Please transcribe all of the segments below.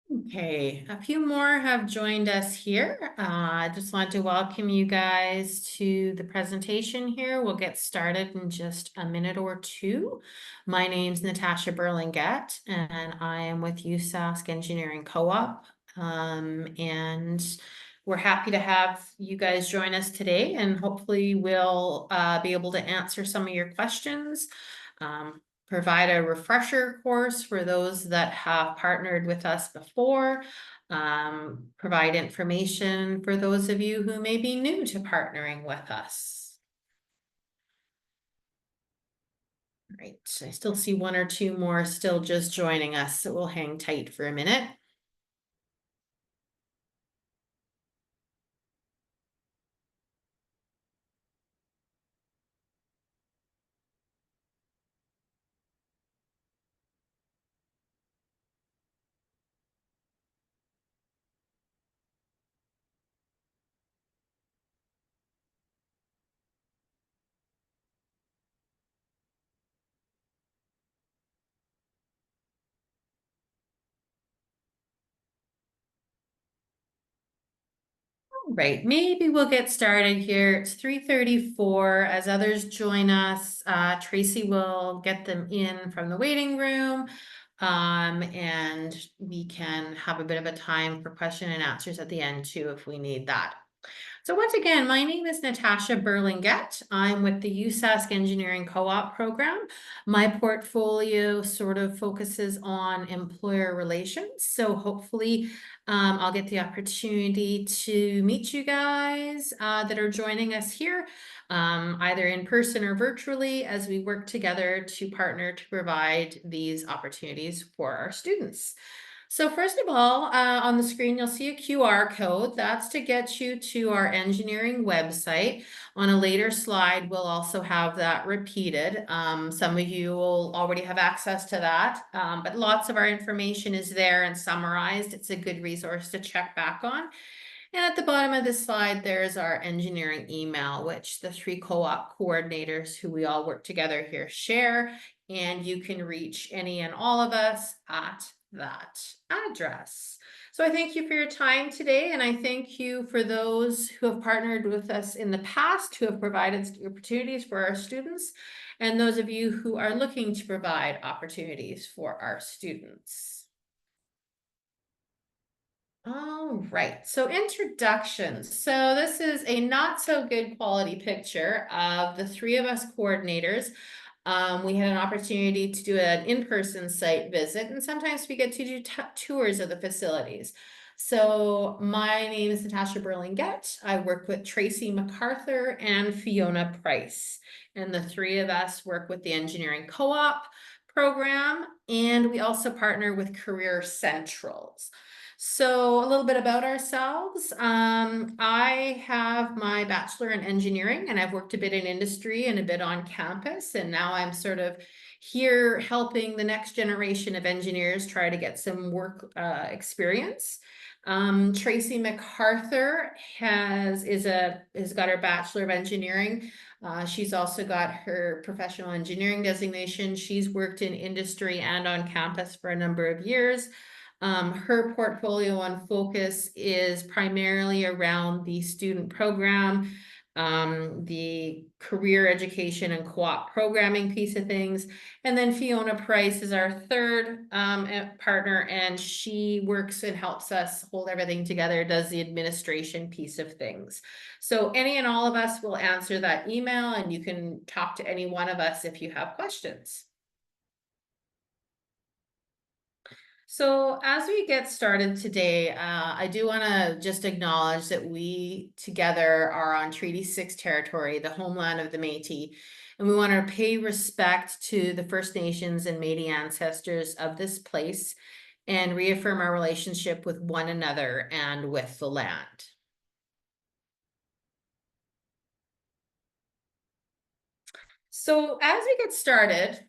Okay, a few more have joined us here. I just want to welcome you guys to the presentation here. We'll get started in just a minute or two. My name's Natasha Burlingett, and I am with USask Engineering Co-op. And we're happy to have you guys join us today, and hopefully we'll be able to answer some of your questions. Um, Provide a refresher course for those that have partnered with us before, provide information for those of you who may be new to partnering with us. All right, I still see one or two more still just joining us, so we'll hang tight for a minute. Right, maybe we'll get started here. It's 3:34. As others join us, Tracy will get them in from the waiting room. And we can have a bit of a time for question and answers at the end too, if we need that. So once again, my name is Natasha Burlingett. I'm with the USask Engineering Co-op program. My portfolio sort of focuses on employer relations. So hopefully I'll get the opportunity to meet you guys that are joining us here, either in person or virtually, as we work together to partner to provide these opportunities for our students. So first of all, on the screen, you'll see a QR code. That's to get you to our engineering website. On a later slide, we'll also have that repeated. Some of you will already have access to that, but lots of our information is there and summarized. It's a good resource to check back on. And at the bottom of this slide, there's our engineering email, which the three co-op coordinators who we all work together here share. And you can reach any and all of us at that address. So I thank you for your time today, and I thank you for those who have partnered with us in the past, who have provided opportunities for our students, and those of you who are looking to provide opportunities for our students. All right, so introductions. So this is a not so good quality picture of the three of us coordinators. We had an opportunity to do an in-person site visit, and sometimes we get to do tours of the facilities. So my name is Natasha Burlingett. I work with Tracy MacArthur and Fiona Price, and the three of us work with the engineering co-op program, and we also partner with Career Centrals. So a little bit about ourselves. I have my bachelor in engineering, and I've worked a bit in industry and a bit on campus. And now I'm sort of here helping the next generation of engineers try to get some work experience. Tracy MacArthur has got her Bachelor of Engineering. She's also got her professional engineering designation. She's worked in industry and on campus for a number of years. Her portfolio on focus is primarily around the student program, the career education and co-op programming piece of things. And then Fiona Price is our third partner, and she works and helps us hold everything together, does the administration piece of things. So any and all of us will answer that email, and you can talk to any one of us if you have questions. So as we get started today, I do want to just acknowledge that we together are on Treaty 6 territory, the homeland of the Métis, and we want to pay respect to the First Nations and Métis ancestors of this place and reaffirm our relationship with one another and with the land. So as we get started,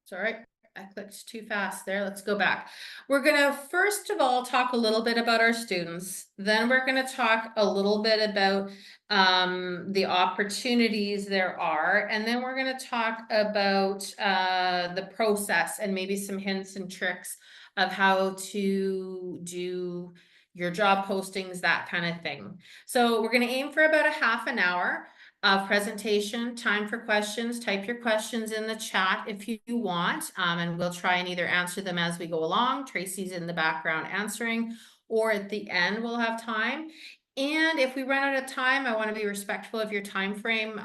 sorry, I clicked too fast there. Let's go back. We're going to first of all talk a little bit about our students. Then we're going to talk a little bit about the opportunities there are. And then we're going to talk about the process and maybe some hints and tricks of how to do your job postings, that kind of thing. So we're gonna aim for about a half an hour of presentation, time for questions. Type your questions in the chat if you want, and we'll try and either answer them as we go along. Tracy's in the background answering, or at the end we'll have time. And if we run out of time, I want to be respectful of your time frame.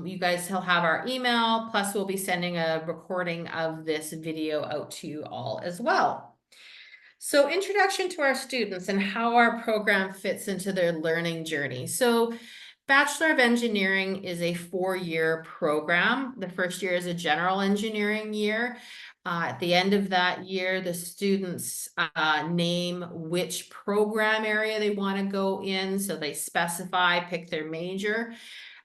You guys will have our email, plus we'll be sending a recording of this video out to you all as well. So, introduction to our students and how our program fits into their learning journey. So, Bachelor of Engineering is a 4-year program. The first year is a general engineering year. At the end of that year, the students name which program area they want to go in. So they specify, pick their major.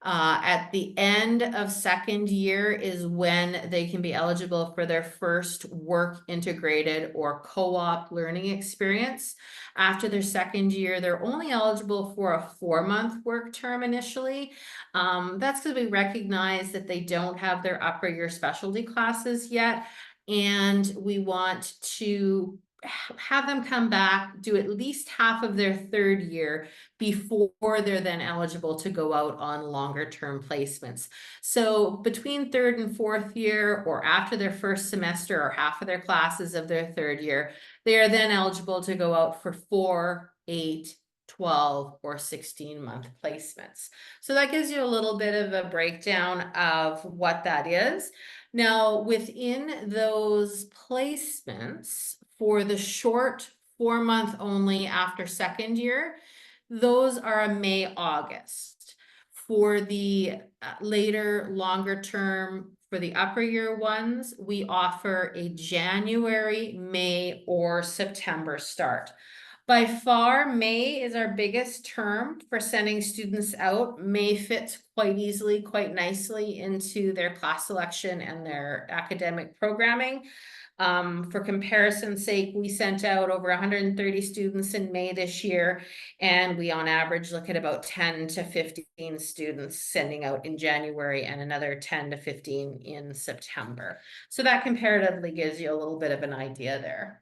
At the end of second year is when they can be eligible for their first work integrated or co-op learning experience. After their second year, they're only eligible for a 4-month work term initially. That's because we recognize that they don't have their upper year specialty classes yet. And we want to have them come back, do at least half of their third year before they're then eligible to go out on longer term placements. So between third and fourth year, or after their first semester or half of their classes of their third year, they are then eligible to go out for 4, 8, 12, or 16-month placements. So that gives you a little bit of a breakdown of what that is. Now, within those placements, for the short 4-month only after second year, those are a May, August. For the later, longer term, for the upper year ones, we offer a January, May, or September start. By far, May is our biggest term for sending students out. May fits quite easily, quite nicely into their class selection and their academic programming. For comparison's sake, we sent out over 130 students in May this year, and we on average look at about 10 to 15 students sending out in January and another 10 to 15 in September. So that comparatively gives you a little bit of an idea there.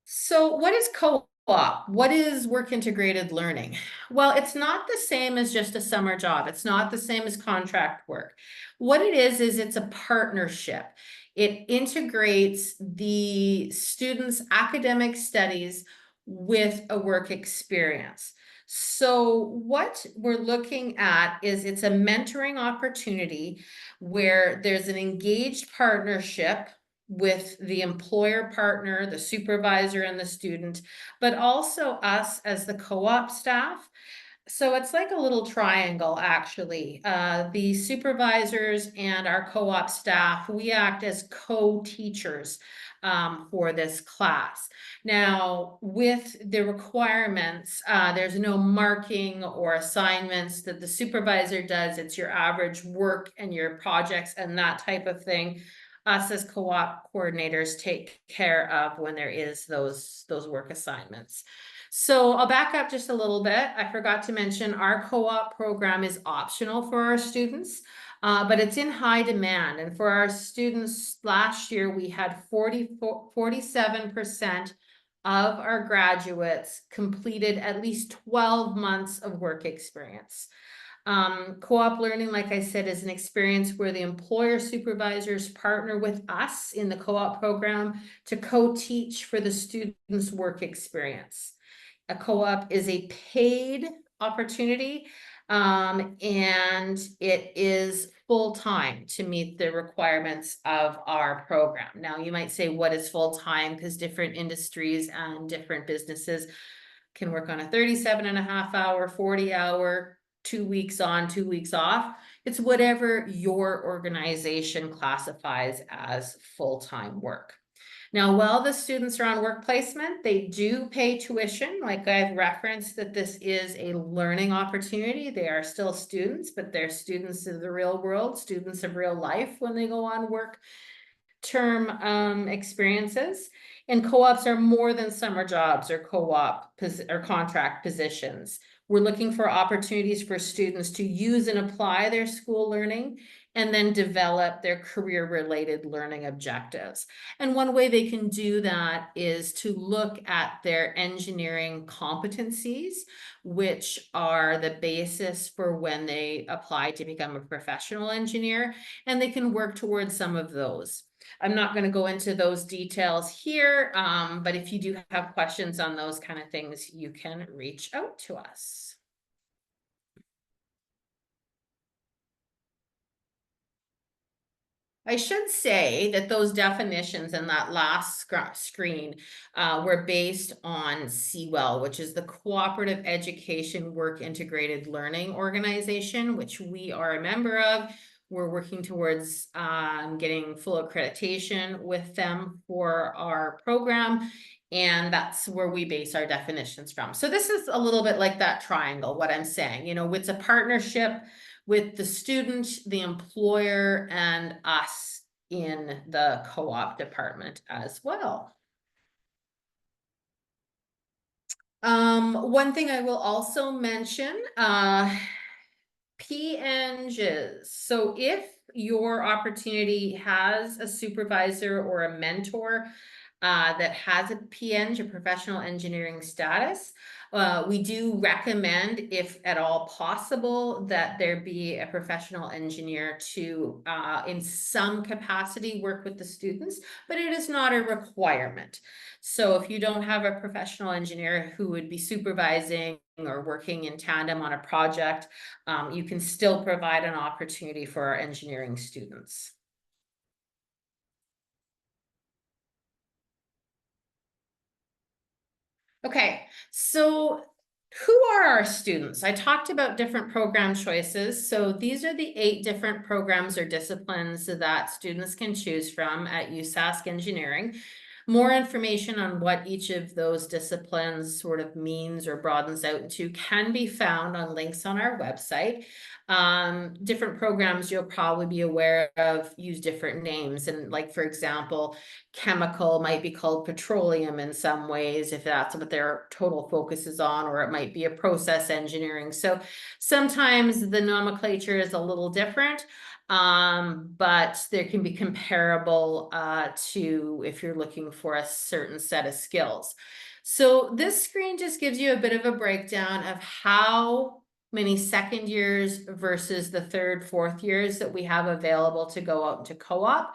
So what is co-op? What is work integrated learning? Well, it's not the same as just a summer job. It's not the same as contract work. What it is it's a partnership. It integrates the students' academic studies with a work experience. So what we're looking at is it's a mentoring opportunity where there's an engaged partnership with the employer partner, the supervisor, and the student, but also us as the co-op staff. So it's like a little triangle, actually. The supervisors and our co-op staff, we act as co-teachers for this class. Now, with the requirements, there's no marking or assignments that the supervisor does. It's your average work and your projects and that type of thing. Us as co-op coordinators take care of when there is those work assignments. So I'll back up just a little bit. I forgot to mention our co-op program is optional for our students, but it's in high demand. And for our students last year, we had 47% of our graduates completed at least 12 months of work experience. Co-op learning, like I said, is an experience where the employer supervisors partner with us in the co-op program to co-teach for the students' work experience. A co-op is a paid opportunity, and it is full-time to meet the requirements of our program. Now, you might say, what is full-time? Because different industries and different businesses can work on a 37.5-hour, 40-hour, 2 weeks on, 2 weeks off. It's whatever your organization classifies as full-time work. Now, while the students are on work placement, they do pay tuition. Like I've referenced, that this is a learning opportunity. They are still students, but they're students of the real world, students of real life when they go on work term experiences. And co-ops are more than summer jobs or co-op or contract positions. We're looking for opportunities for students to use and apply their school learning and then develop their career-related learning objectives. And one way they can do that is to look at their engineering competencies, which are the basis for when they apply to become a professional engineer, and they can work towards some of those. I'm not going to go into those details here, but if you do have questions on those kind of things, you can reach out to us. I should say that those definitions in that last screen were based on CWEL, which is the Cooperative Education Work Integrated Learning Organization, which we are a member of. We're working towards getting full accreditation with them for our program, and that's where we base our definitions from. So this is a little bit like that triangle, what I'm saying. You know, it's a partnership with the student, the employer, and us in the co-op department as well. One thing I will also mention, PNGs. So if your opportunity has a supervisor or a mentor that has a PNG, a professional engineering status, we do recommend, if at all possible, that there be a professional engineer to, in some capacity, work with the students, but it is not a requirement. So if you don't have a professional engineer who would be supervising or working in tandem on a project, you can still provide an opportunity for our engineering students. Okay, so who are our students? I talked about different program choices. So these are the 8 different programs or disciplines that students can choose from at USask Engineering. More information on what each of those disciplines sort of means or broadens out into can be found on links on our website. Different programs you'll probably be aware of use different names. And like, for example, chemical might be called petroleum in some ways, if that's what their total focus is on, or it might be a process engineering. So sometimes the nomenclature is a little different, but there can be comparable to if you're looking for a certain set of skills. So this screen just gives you a bit of a breakdown of how many second years versus the third, fourth years that we have available to go out into co-op.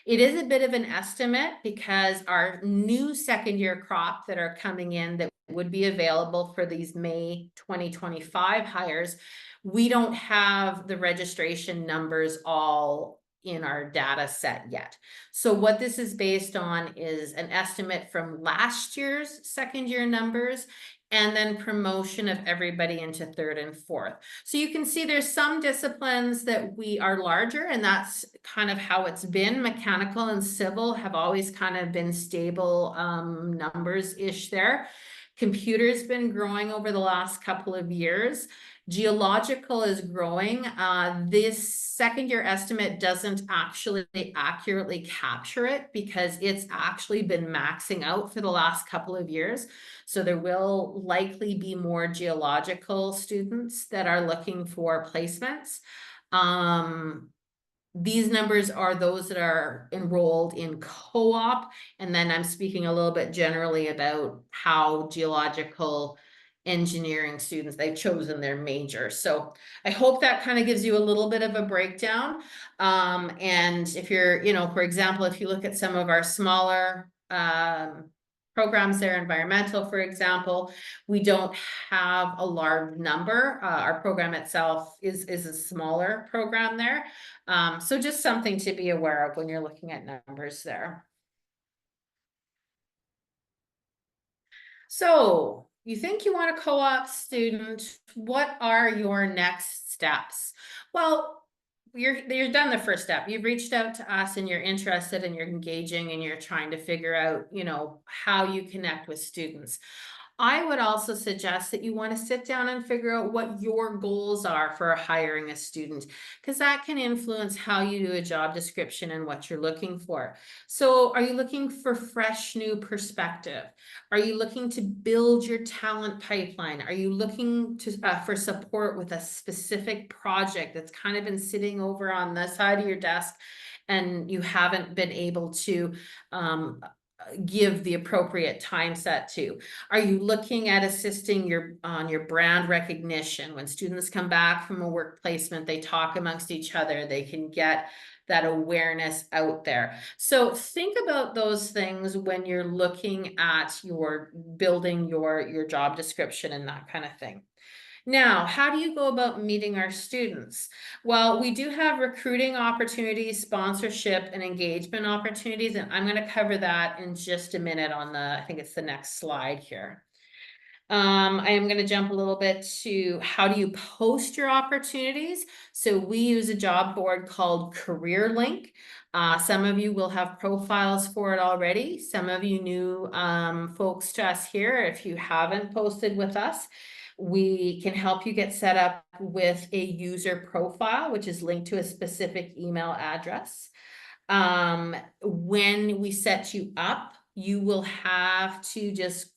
It is a bit of an estimate because our new second year crop that are coming in that would be available for these May 2025 hires, we don't have the registration numbers all in our data set yet. So what this is based on is an estimate from last year's second year numbers, and then promotion of everybody into third and fourth. So you can see there's some disciplines that we are larger, and that's kind of how it's been. Mechanical and civil have always kind of been stable numbers-ish there. Computer's been growing over the last couple of years. Geological is growing. This second year estimate doesn't actually accurately capture it because it's actually been maxing out for the last couple of years. So there will likely be more geological students that are looking for placements. These numbers are those that are enrolled in co-op, and then I'm speaking a little bit generally about how geological engineering students, they've chosen their major. So I hope that kind of gives you a little bit of a breakdown. And if you're, you know, for example, if you look at some of our smaller programs there, environmental, for example, we don't have a large number. Our program itself is a smaller program there. So just something to be aware of when you're looking at numbers there. So you think you want a co-op student, what are your next steps? Well, you're done the first step. You've reached out to us and you're interested and you're engaging and you're trying to figure out, you know, how you connect with students. I would also suggest that you want to sit down and figure out what your goals are for hiring a student, because that can influence how you do a job description and what you're looking for. So, are you looking for fresh new perspective? Are you looking to build your talent pipeline? Are you looking to for support with a specific project that's kind of been sitting over on the side of your desk and you haven't been able to um, give the appropriate time set to? Are you looking at assisting your brand recognition? When students come back from a work placement, they talk amongst each other, they can get that awareness out there. So think about those things when you're looking at your building your job description and that kind of thing. Now, how do you go about meeting our students? Well, we do have recruiting opportunities, sponsorship, and engagement opportunities, and I'm going to cover that in just a minute on I think it's the next slide here. I am going to jump a little bit to how do you post your opportunities. So we use a job board called CareerLink. Some of you will have profiles for it already. Some of you new folks to us here. If you haven't posted with us, we can help you get set up with a user profile, which is linked to a specific email address. When we set you up, you will have to just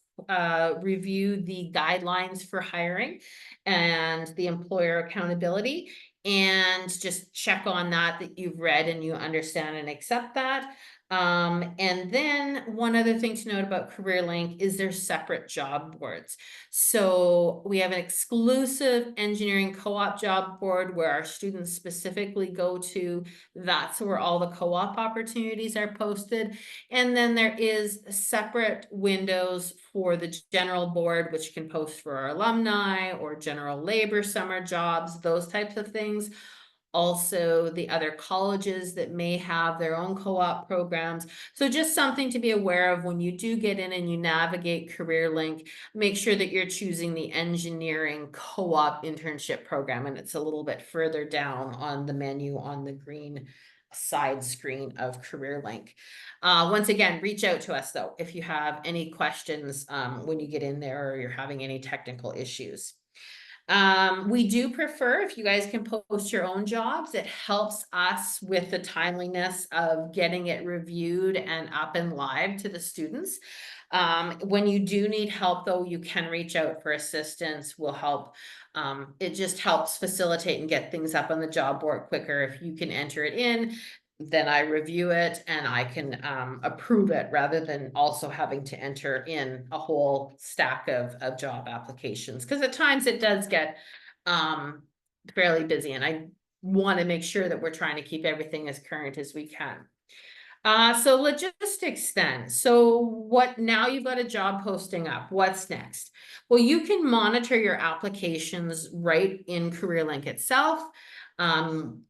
review the guidelines for hiring and the employer accountability, and just check on that you've read and you understand and accept that. And then one other thing to note about CareerLink is there's separate job boards. So we have an exclusive engineering co-op job board where our students specifically go to. That's where all the co-op opportunities are posted. And then there is separate windows for the general board, which can post for our alumni or general labor summer jobs, those types of things. Also, the other colleges that may have their own co-op programs. So just something to be aware of when you do get in and you navigate CareerLink. Make sure that you're choosing the engineering co-op internship program, and it's a little bit further down on the menu on the green side screen of CareerLink. Once again, reach out to us though if you have any questions when you get in there or you're having any technical issues. We do prefer if you guys can post your own jobs. It helps us with the timeliness of getting it reviewed and up and live to the students. When you do need help though, you can reach out for assistance. We'll help. It just helps facilitate and get things up on the job board quicker. If you can enter it in, then I review it and I can approve it rather than also having to enter in a whole stack of job applications. Because at times it does get fairly busy, and I want to make sure that we're trying to keep everything as current as we can. So logistics then. So what now you've got a job posting up, what's next? Well, you can monitor your applications right in CareerLink itself.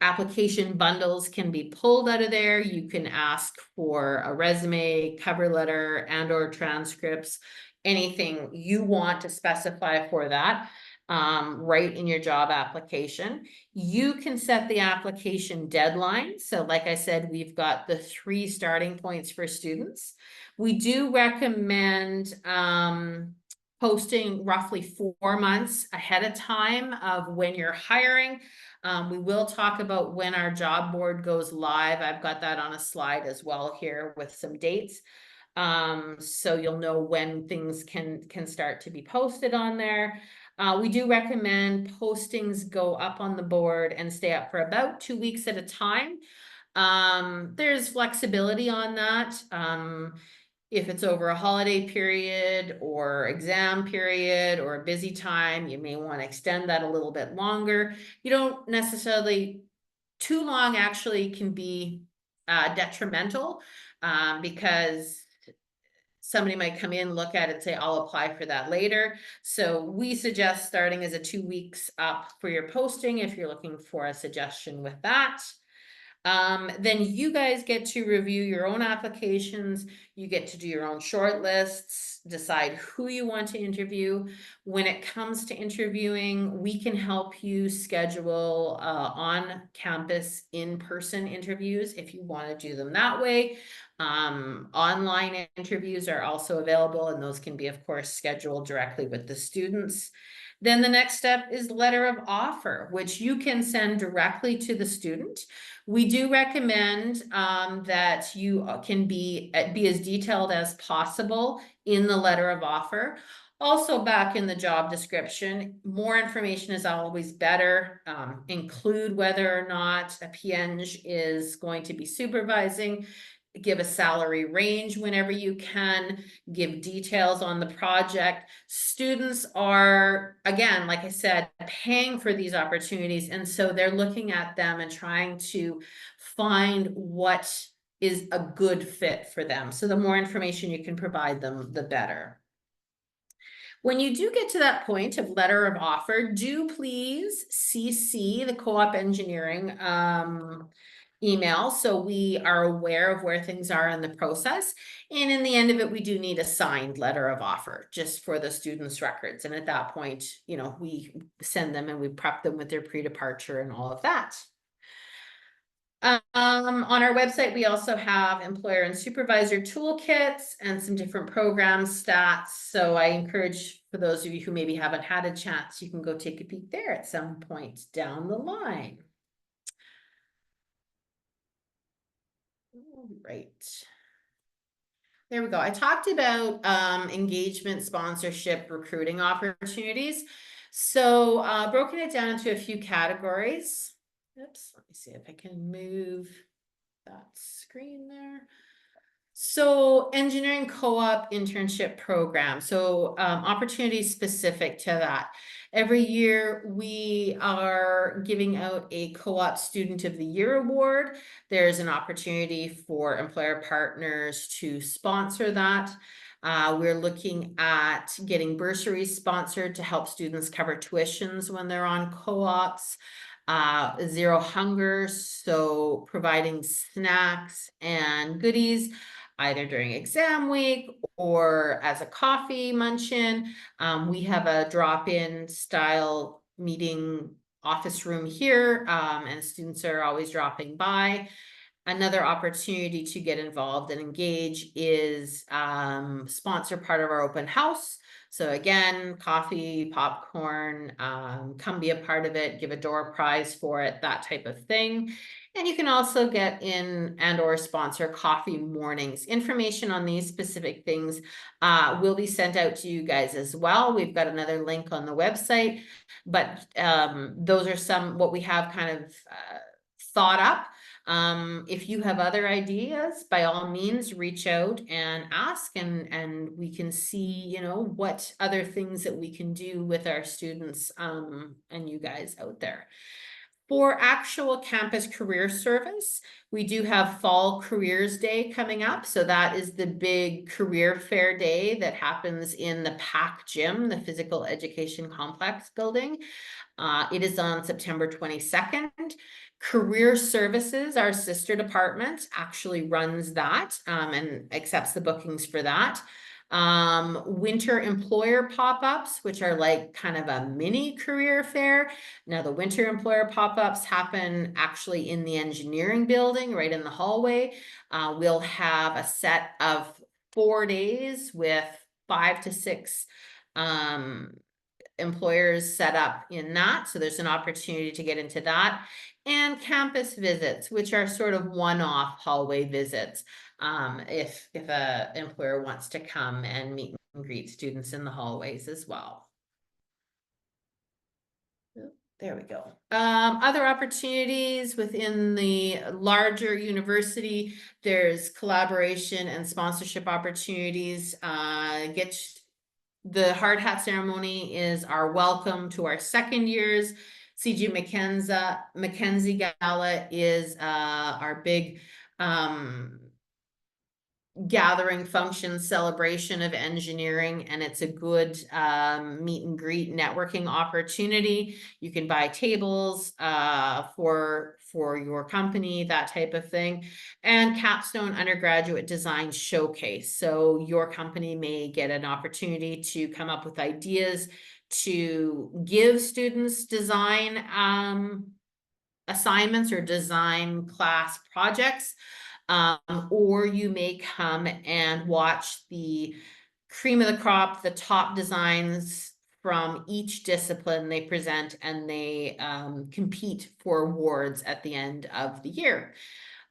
Application bundles can be pulled out of there. You can ask for a resume, cover letter, and or transcripts, anything you want to specify for that. Right in your job application. You can set the application deadline. So like I said, we've got the 3 starting points for students. We do recommend posting roughly 4 months ahead of time of when you're hiring. We will talk about when our job board goes live. I've got that on a slide as well here with some dates. So you'll know when things can start to be posted on there. We do recommend postings go up on the board and stay up for about 2 weeks at a time. There's flexibility on that. If it's over a holiday period or exam period or a busy time, you may want to extend that a little bit longer. You don't necessarily, too long actually can be detrimental because somebody might come in, look at it, and say, I'll apply for that later. So we suggest starting as a 2 weeks up for your posting if you're looking for a suggestion with that. Then you guys get to review your own applications. You get to do your own short lists, decide who you want to interview. When it comes to interviewing, we can help you schedule on campus in-person interviews if you want to do them that way. Online interviews are also available, and those can be, of course, scheduled directly with the students. Then the next step is letter of offer, which you can send directly to the student. We do recommend that you can be as detailed as possible in the letter of offer. Also, back in the job description, more information is always better. Include whether or not a PNG is going to be supervising. Give a salary range whenever you can, give details on the project. Students are, again, like I said, paying for these opportunities, and so they're looking at them and trying to find what is a good fit for them. So the more information you can provide them, the better. When you do get to that point of letter of offer, do please CC the co-op engineering email, so we are aware of where things are in the process. And in the end of it, we do need a signed letter of offer just for the students' records. And at that point, you know, we send them and we prep them with their pre-departure and all of that. On our website, we also have employer and supervisor toolkits and some different program stats. So I encourage, for those of you who maybe haven't had a chance, you can go take a peek there at some point down the line. All right. There we go. I talked about engagement, sponsorship, recruiting opportunities. So broken it down into a few categories. Oops, let me see if I can move that screen there. So engineering co-op internship program. So opportunities specific to that. Every year we are giving out a co-op student of the year award. There's an opportunity for employer partners to sponsor that. We're looking at getting bursaries sponsored to help students cover tuitions when they're on co-ops. Zero hunger, so providing snacks and goodies either during exam week or as a coffee muncheon. We have a drop-in style meeting office room here, and students are always dropping by. Another opportunity to get involved and engage is sponsor part of our open house. So again, coffee, popcorn, come be a part of it, give a door prize for it, that type of thing. And you can also get in and or sponsor coffee mornings. Information on these specific things will be sent out to you guys as well. We've got another link on the website, but those are some what we have kind of thought up. If you have other ideas, by all means, reach out and ask, and we can see, you know, what other things that we can do with our students and you guys out there. For actual campus career service, we do have Fall Careers Day coming up. So that is the big career fair day that happens in the PAC gym, the Physical Education Complex building. It is on September 22nd. Career Services, our sister department, actually runs that and accepts the bookings for that. Winter employer pop-ups, which are like kind of a mini career fair. Now the winter employer pop-ups happen actually in the engineering building, right in the hallway. We'll have a set of 4 days with 5 to 6 employers set up in that. So there's an opportunity to get into that. And campus visits, which are sort of one-off hallway visits. If a employer wants to come and meet and greet students in the hallways as well. There we go. Other opportunities within the larger university, there's collaboration and sponsorship opportunities. The hard hat ceremony is our welcome to our second years. CG Mackenzie Gala is our big gathering function celebration of engineering, and it's a good meet and greet networking opportunity. You can buy tables for your company, that type of thing. And capstone undergraduate design showcase, so your company may get an opportunity to come up with ideas to give students design assignments or design class projects. Or you may come and watch the cream of the crop, the top designs from each discipline they present, and they compete for awards at the end of the year.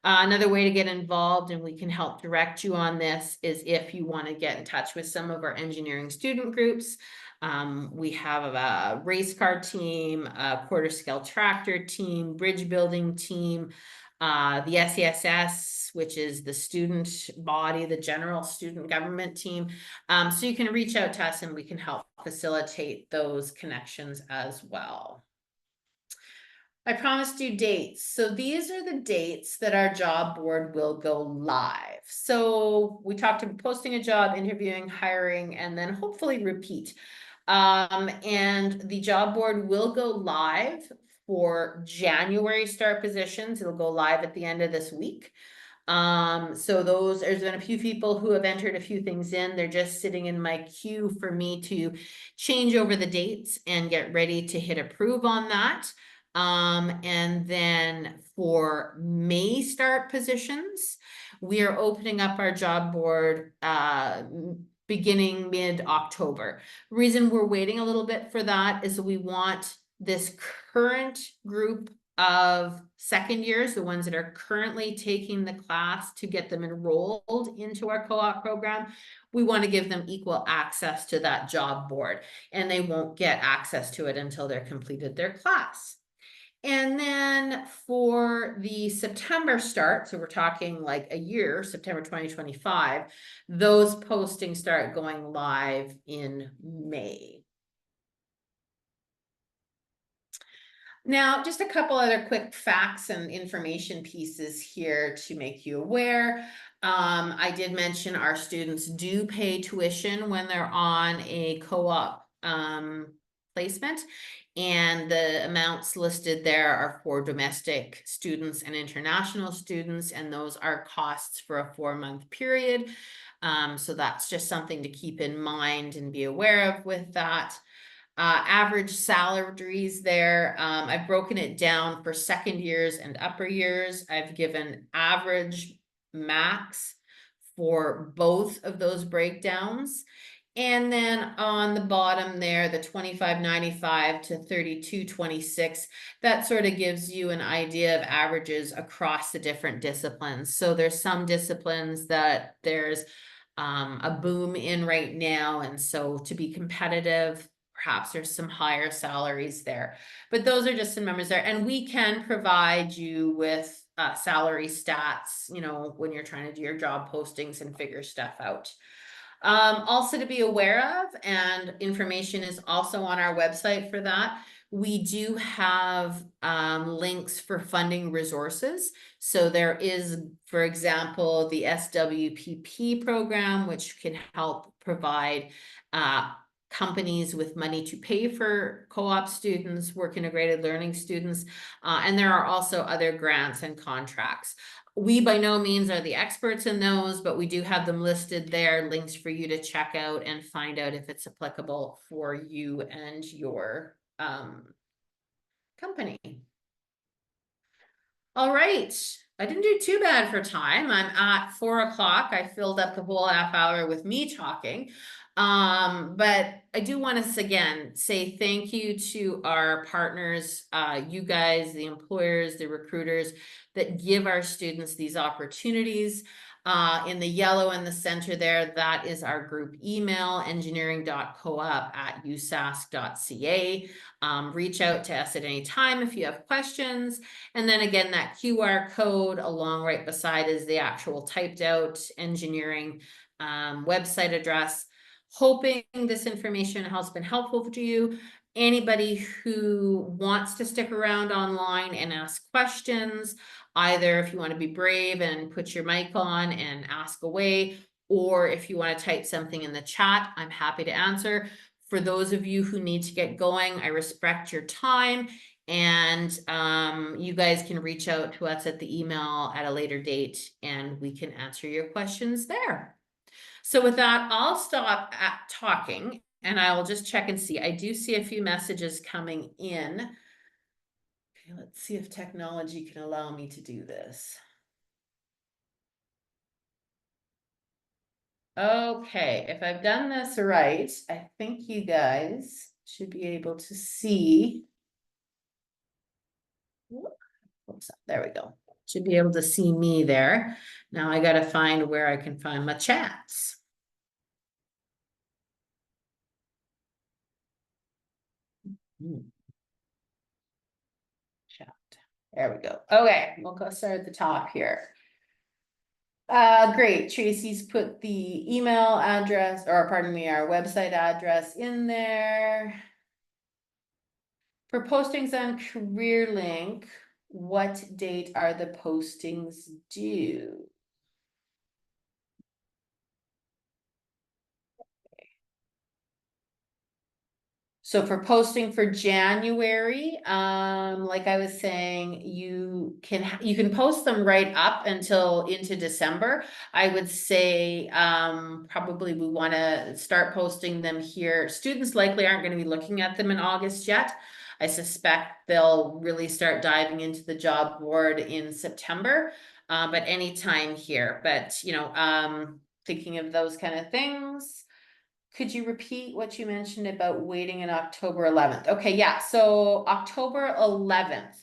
Another way to get involved, and we can help direct you on this, is if you want to get in touch with some of our engineering student groups. We have a race car team, a quarter scale tractor team, bridge building team, the SESS, which is the student body, the general student government team. So you can reach out to us and we can help facilitate those connections as well. I promised you dates. So these are the dates that our job board will go live. So we talked about posting a job, interviewing, hiring, and then hopefully repeat. And the job board will go live for January start positions. It'll go live at the end of this week. So there's been a few people who have entered a few things in. They're just sitting in my queue for me to change over the dates and get ready to hit approve on that. And then for May start positions, we are opening up our job board beginning mid-October. Reason we're waiting a little bit for that is we want this current group of second years, the ones that are currently taking the class, to get them enrolled into our co-op program. We want to give them equal access to that job board, and they won't get access to it until they're completed their class. And then for the September start, so we're talking like a year, September 2025, those postings start going live in May. Now, just a couple other quick facts and information pieces here to make you aware. I did mention our students do pay tuition when they're on a co-op placement, and the amounts listed there are for domestic students and international students, and those are costs for a 4-month period. So that's just something to keep in mind and be aware of with that. Average salaries there. I've broken it down for second years and upper years. I've given average max for both of those breakdowns. And then on the bottom there, the 25.95 to 32.26, that sort of gives you an idea of averages across the different disciplines. So there's some disciplines that there's a boom in right now. And so to be competitive, perhaps there's some higher salaries there, but those are just some numbers there. And we can provide you with salary stats, you know, when you're trying to do your job postings and figure stuff out. Also to be aware of, and information is also on our website for that, we do have links for funding resources. So there is, for example, the SWPP program, which can help provide companies with money to pay for co-op students, work integrated learning students, and there are also other grants and contracts. We by no means are the experts in those, but we do have them listed there, links for you to check out and find out if it's applicable for you and your company. All right, I didn't do too bad for time. I'm at 4 o'clock. I filled up the whole half hour with me talking. But I do want to again say thank you to our partners, you guys, the employers, the recruiters that give our students these opportunities. In the yellow in the center there, that is our group email, engineering.coop@usask.ca. Reach out to us at any time if you have questions. And then again, that QR code along right beside is the actual typed out engineering website address. Hoping this information has been helpful to you. Anybody who wants to stick around online and ask questions, either if you want to be brave and put your mic on and ask away, or if you want to type something in the chat, I'm happy to answer. For those of you who need to get going, I respect your time, and you guys can reach out to us at the email at a later date and we can answer your questions there. So with that, I'll stop at talking and I will just check and see. I do see a few messages coming in. Okay, let's see if technology can allow me to do this. Okay, if I've done this right, I think you guys should be able to see. Whoops, there we go. Should be able to see me there. Now I gotta find where I can find my chats. Chat. There we go. Okay, we'll go start at the top here. Great. Tracy's put the email address, or pardon me, our website address in there. For postings on CareerLink, what date are the postings due? So for posting for January, like I was saying, you can post them right up until into December. I would say, probably we want to start posting them here. Students likely aren't going to be looking at them in August yet. I suspect they'll really start diving into the job board in September, but anytime here. But, thinking of those kind of things. Could you repeat what you mentioned about waiting in October 11th? Okay, yeah, so October 11th.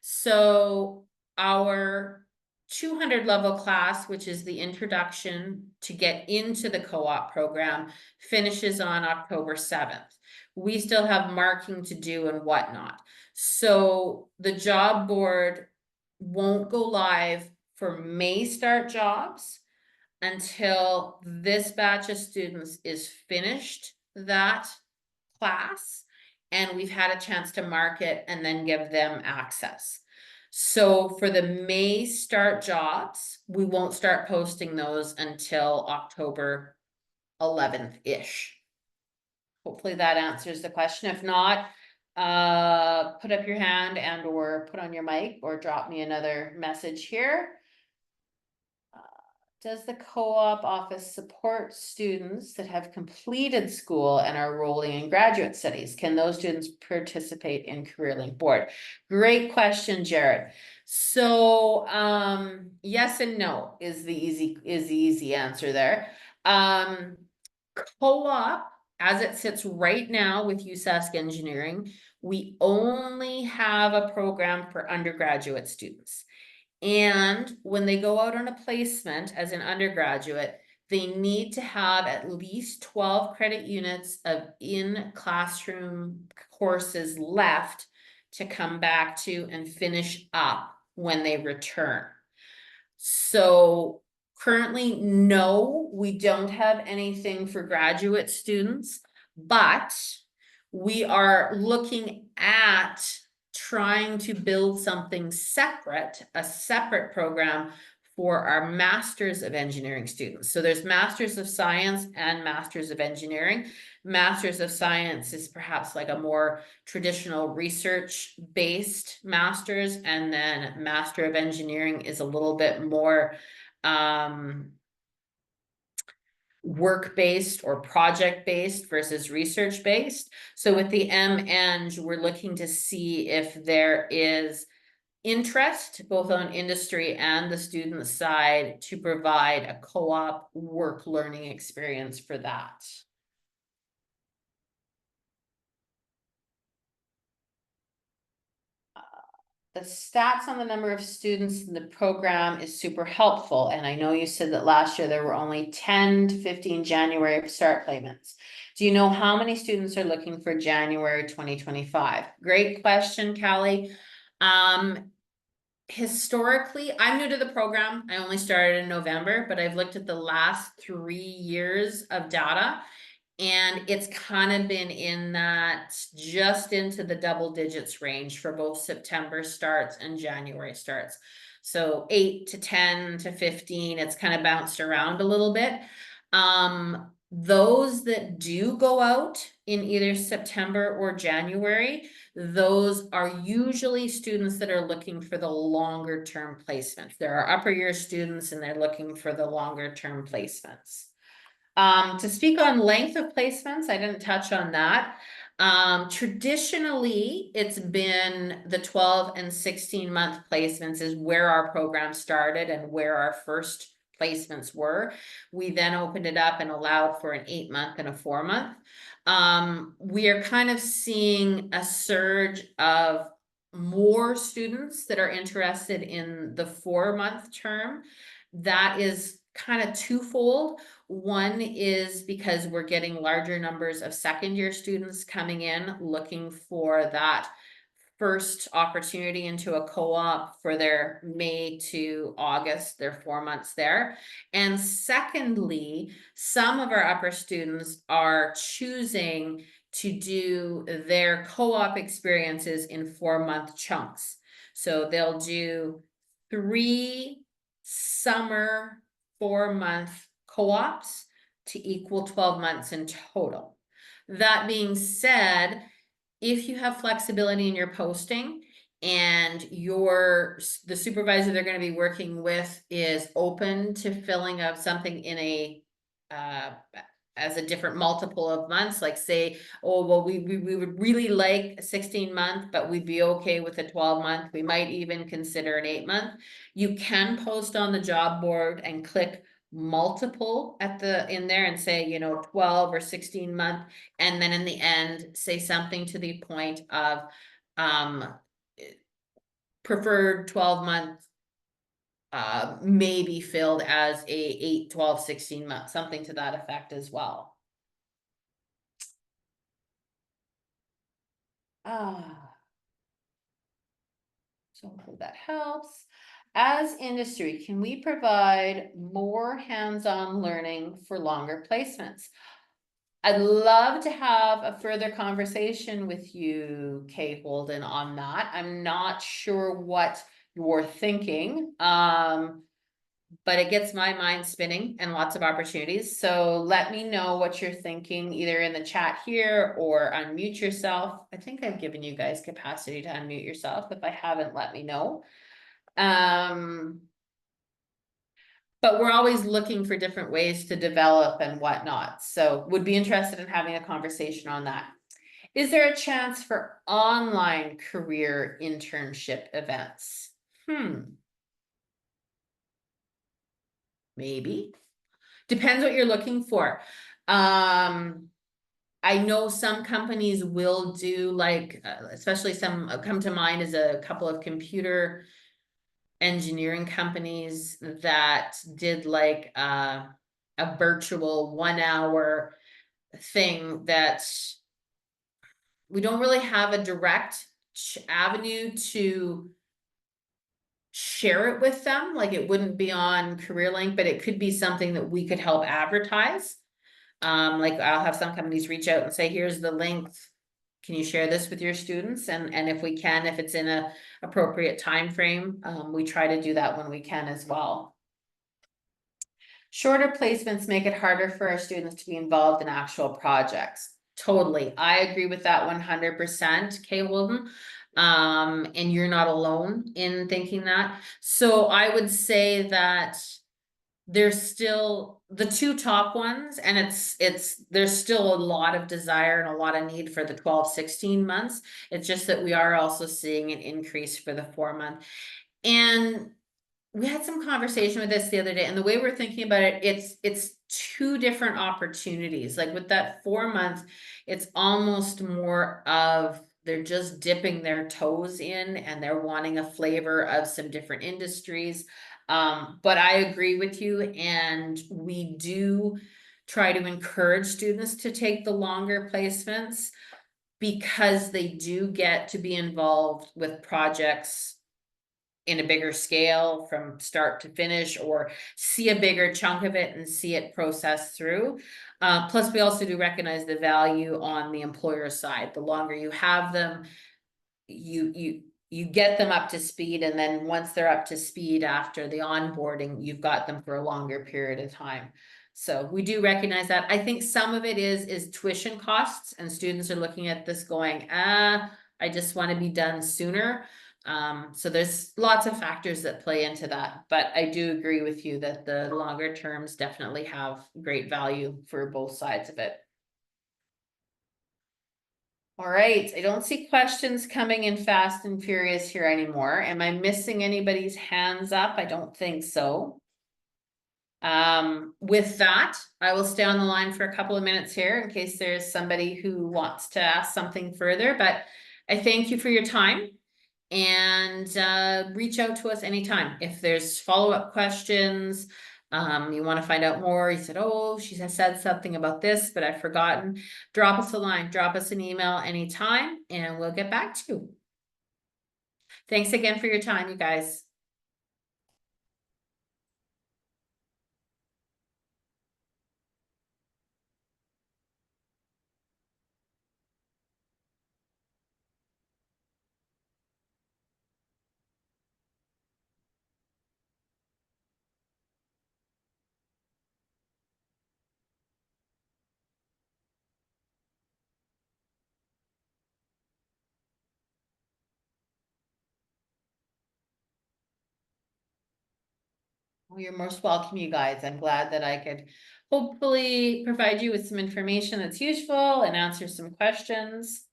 So our 200 level class, which is the introduction to get into the co-op program, finishes on October 7th. We still have marking to do and whatnot. So the job board won't go live for May start jobs until this batch of students is finished that class and we've had a chance to mark it and then give them access. So for the May start jobs, we won't start posting those until October 11th-ish. Hopefully that answers the question. If not, put up your hand and or put on your mic or drop me another message here. Does the co-op office support students that have completed school and are rolling in graduate studies? Can those students participate in CareerLink board? Great question, Jared. So yes and no is the easy answer there. Co-op, as it sits right now with USask Engineering, we only have a program for undergraduate students. And when they go out on a placement as an undergraduate, they need to have at least 12 credit units of in-classroom courses left to come back to and finish up when they return. So currently, no, we don't have anything for graduate students, but we are looking at trying to build something separate, a separate program for our Masters of Engineering students. So there's Masters of Science and Masters of Engineering. Masters of Science is perhaps like a more traditional research-based masters, and then Master of Engineering is a little bit more work-based or project-based versus research-based. So with the MEng, we're looking to see if there is interest both on industry and the student side to provide a co-op work learning experience for that. The stats on the number of students in the program is super helpful. And I know you said that last year there were only 10 to 15 January start payments. Do you know how many students are looking for January 2025? Great question, Callie. Historically, I'm new to the program. I only started in November, but I've looked at the last 3 years of data. And it's kind of been in that just into the double digits range for both September starts and January starts. So 8 to 10 to 15, it's kind of bounced around a little bit. Those that do go out in either September or January, those are usually students that are looking for the longer term placement. There are upper year students and they're looking for the longer term placements. To speak on length of placements, I didn't touch on that. Traditionally, it's been the 12 and 16 month placements is where our program started and where our first placements were. We then opened it up and allowed for an 8-month and a 4-month. We are kind of seeing a surge of more students that are interested in the 4-month term. That is kind of twofold. One is because we're getting larger numbers of second-year students coming in looking for that first opportunity into a co-op for their May to August, their 4 months there. And secondly, some of our upper students are choosing to do their co-op experiences in 4-month chunks. So they'll do 3 summer 4-month co-ops to equal 12 months in total. That being said, if you have flexibility in your posting and the supervisor they're going to be working with is open to filling up something in a as a different multiple of months, like say, oh, well, we would really like a 16-month, but we'd be okay with a 12-month. We might even consider an 8-month. You can post on the job board and click multiple in there and say, 12 or 16-month, and then in the end say something to the point of preferred 12-month may be filled as a 8, 12, 16-month, something to that effect as well. So hopefully that helps. As industry, can we provide more hands-on learning for longer placements? I'd love to have a further conversation with you, Kay Holden, on that. I'm not sure what you're thinking, but it gets my mind spinning and lots of opportunities. So let me know what you're thinking, either in the chat here or unmute yourself. I think I've given you guys capacity to unmute yourself. If I haven't, let me know. But we're always looking for different ways to develop and whatnot. So would be interested in having a conversation on that. Is there a chance for online career internship events? Maybe. Depends what you're looking for. I know some companies will do like, especially some come to mind as a couple of computer engineering companies that did like a virtual 1-hour thing that we don't really have a direct avenue to share it with them. Like it wouldn't be on CareerLink, but it could be something that we could help advertise. Like I'll have some companies reach out and say, here's the link. Can you share this with your students? And if we can, if it's in a appropriate time frame, we try to do that when we can as well. Shorter placements make it harder for our students to be involved in actual projects. Totally. I agree with that 100%, Kay Holden. And you're not alone in thinking that. So I would say that there's still the 2 top ones, and there's still a lot of desire and a lot of need for the 12, 16 months. It's just that we are also seeing an increase for the 4-month. And we had some conversation with this the other day, and the way we're thinking about it, it's 2 different opportunities. Like with that 4-month, it's almost more of they're just dipping their toes in and they're wanting a flavor of some different industries. But I agree with you, and we do try to encourage students to take the longer placements because they do get to be involved with projects in a bigger scale from start to finish, or see a bigger chunk of it and see it processed through. Plus, we also do recognize the value on the employer side. The longer you have them, you get them up to speed, and then once they're up to speed after the onboarding, you've got them for a longer period of time. So we do recognize that. I think some of it is tuition costs, and students are looking at this going, I just want to be done sooner. So there's lots of factors that play into that, but I do agree with you that the longer terms definitely have great value for both sides of it. All right, I don't see questions coming in fast and furious here anymore. Am I missing anybody's hands up? I don't think so. With that, I will stay on the line for a couple of minutes here in case there's somebody who wants to ask something further, but I thank you for your time. And reach out to us anytime. If there's follow-up questions, you want to find out more, you said, oh, she has said something about this, but I've forgotten. Drop us a line, drop us an email anytime, and we'll get back to you. Thanks again for your time, you guys. Well, you're most welcome, you guys. I'm glad that I could hopefully provide you with some information that's useful and answer some questions.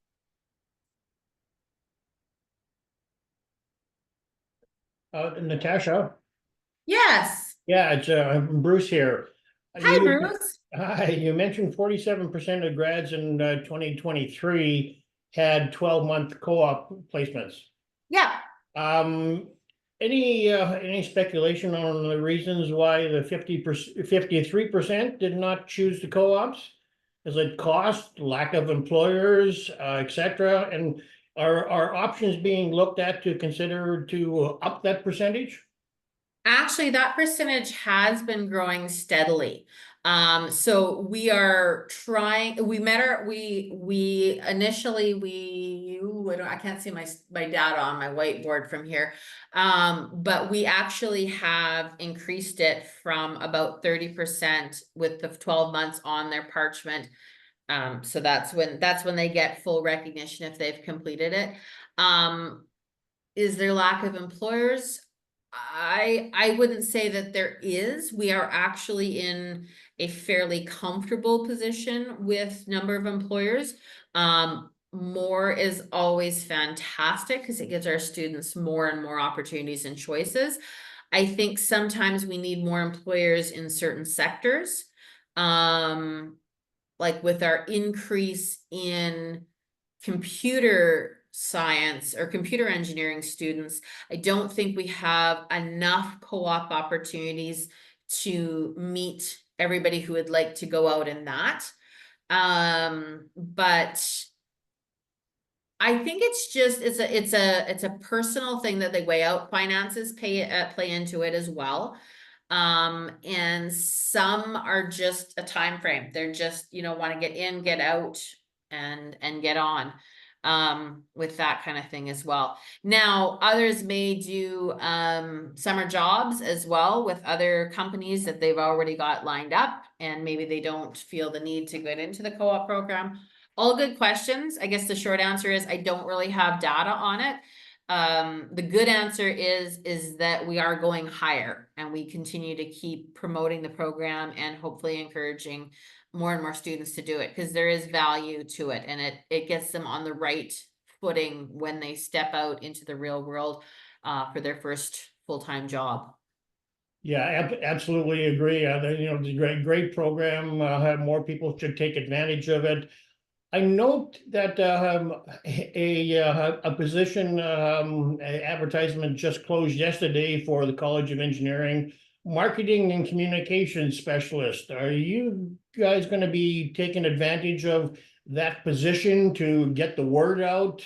Natasha? Yes. Yeah, it's Bruce here. Hi, Bruce. Hi, you mentioned 47% of grads in 2023 had 12-month co-op placements. Yeah. Um, any speculation on the reasons why the 53% did not choose the co-ops? Is it cost, lack of employers, etc.? And are options being looked at to consider to up that percentage? Actually, that percentage has been growing steadily. So we are trying, we initially, I can't see my data on my whiteboard from here. But we actually have increased it from about 30% with the 12 months on their parchment. So that's when they get full recognition if they've completed it. Is there lack of employers? I wouldn't say that there is. We are actually in a fairly comfortable position with number of employers. More is always fantastic because it gives our students more and more opportunities and choices. I think sometimes we need more employers in certain sectors. Like with our increase in computer science or computer engineering students, I don't think we have enough co-op opportunities to meet everybody who would like to go out in that. But I think it's just it's a personal thing that they weigh out. Finances play into it as well. And some are just a time frame. They're just, want to get in, get out, and get on with that kind of thing as well. Now, others may do summer jobs as well with other companies that they've already got lined up, and maybe they don't feel the need to get into the co-op program. All good questions. I guess the short answer is I don't really have data on it. The good answer is that we are going higher and we continue to keep promoting the program and hopefully encouraging more and more students to do it because there is value to it, and it gets them on the right footing when they step out into the real world for their first full-time job. Yeah, absolutely agree. It's a great program. More people should take advantage of it. I note that a position advertisement just closed yesterday for the College of Engineering, marketing and communications specialist. Are you guys going to be taking advantage of that position to get the word out?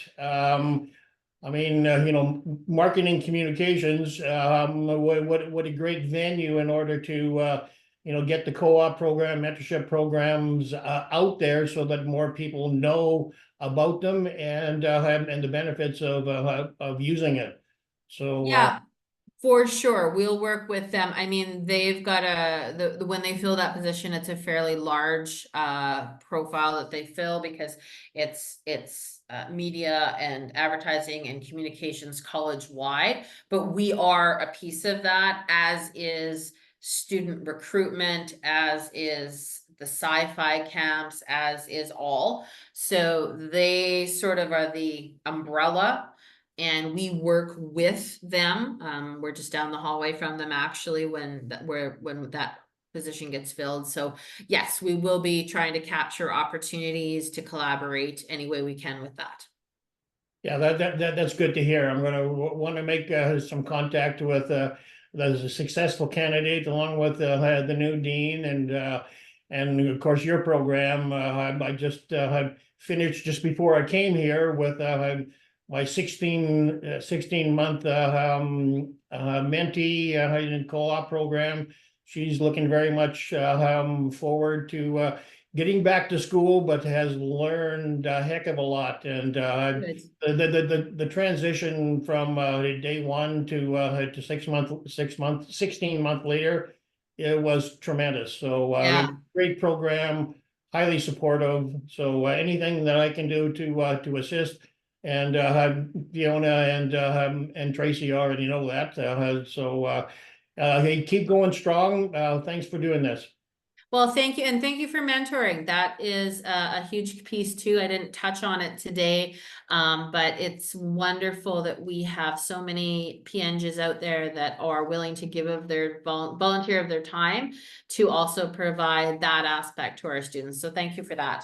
Marketing communications, what a great venue in order to get the co-op program, mentorship programs out there so that more people know about them and the benefits of using it. So Yeah, for sure. We'll work with them. I mean, they've got when they fill that position, it's a fairly large profile that they fill because it's media and advertising and communications college wide, but we are a piece of that, as is student recruitment, as is the sci-fi camps, as is all. So they sort of are the umbrella and we work with them. We're just down the hallway from them actually when that position gets filled. So yes, we will be trying to capture opportunities to collaborate any way we can with that. Yeah, that's good to hear. I'm gonna want to make some contact with the successful candidate along with the new dean and of course your program. I just had finished just before I came here with my 16 month mentee in co-op program. She's looking very much forward to getting back to school, but has learned a heck of a lot. And Good. the transition from day one to 16 month later, it was tremendous. So Yeah. great program, highly supportive. So anything that I can do to assist, and Fiona and Tracy already know that. Hey, keep going strong. Thanks for doing this. Well, thank you. And thank you for mentoring. That is a huge piece too. I didn't touch on it today. But it's wonderful that we have so many PNGs out there that are willing to give of their volunteer of their time to also provide that aspect to our students. So thank you for that.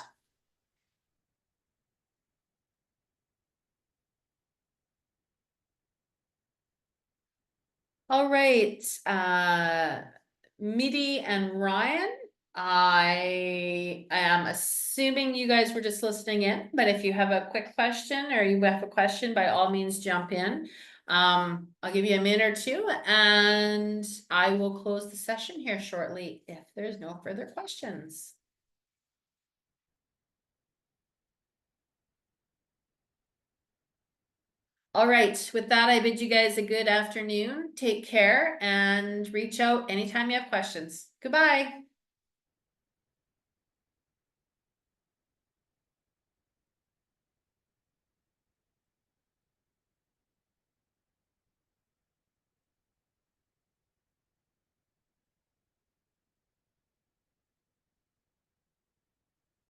All right, Midi and Ryan, I am assuming you guys were just listening in, but if you have a quick question or you have a question, by all means jump in. I'll give you a minute or two and I will close the session here shortly if there's no further questions. All right, with that, I bid you guys a good afternoon. Take care and reach out anytime you have questions. Goodbye.